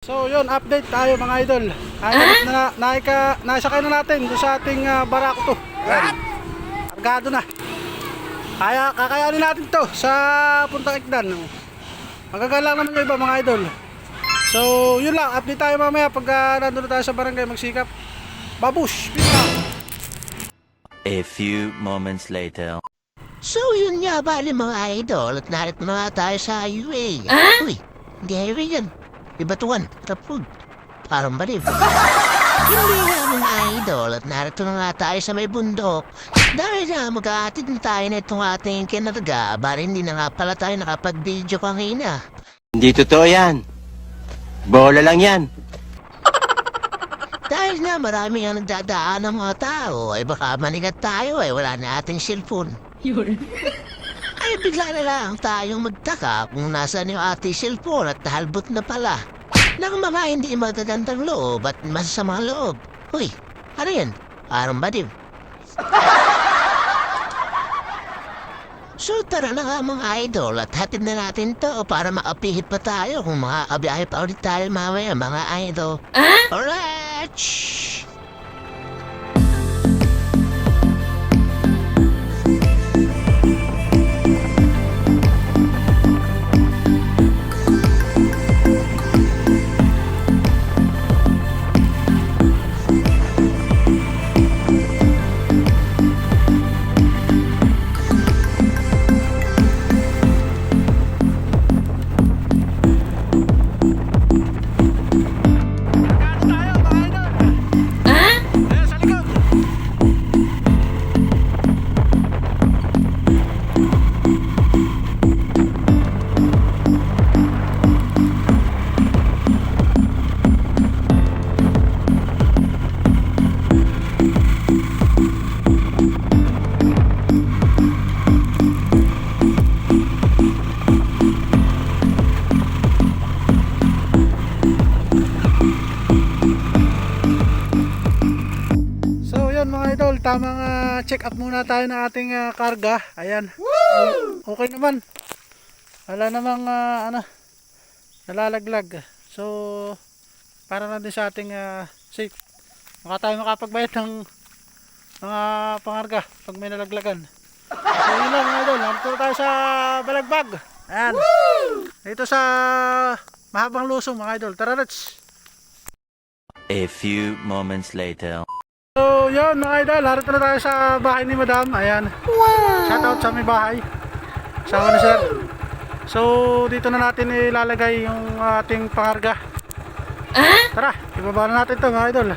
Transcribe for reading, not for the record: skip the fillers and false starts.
So yun, update tayo mga idol. Naisakay na natin doon sa ating barako to. Yan. Kargado na. Kaya kakayanin natin to sa Puntang Ikdan. Magagalang naman yung iba mga idol. So yun lang, update tayo mamaya pag nandun na tayo sa barangay magsikap. Babush! Peace out! A few moments later. So yun nga bali mga idol at narito na nga tayo sa highway. Uy, hindi highway yan. Ibatuan, tapod. Parang baliw. Hindi nga mga idol at narito na nga tayo sa may bundok. Dahil na mag-aatid na tayo na itong ating kinarga. Bali hindi na nga pala tayo nakapag-video kanina. Hindi totoo yan. Bola lang yan. Dahil nga marami nga nagdadaan ng mga tao, ay baka manigat tayo wala na ating cellphone. Ay bigla na lang tayong magtaka kung nasaan yung ating cellphone at nahalbot na pala ng mga hindi magagandang loob at masasamang loob. Uy, ano yan? Parang badiw. So tara na nga mga idol at hatid na natin to para makapihit pa tayo kung makakabiyahe pa ulit tayo mamaya mga idol. Alright! Shhh! Tamang check up muna tayo ng ating karga. Ayan. Okay naman. Wala namang nalalaglag. So para na din sa ating safe. Tayo makapagbayad ng mga pangarga pag may nalaglagan. So yun lang mga idol. Nandito tayo sa Balagbag. Ayan. Dito sa mahabang lusong mga idol. Tara let's. A few moments later. So yun mga idol, harito na tayo sa bahay ni Madam. Ayan. Wow. Shout out sa may bahay. Sama ni sir. So dito na natin ilalagay yung ating pangarga. Tara, ibaba na natin ito mga idol.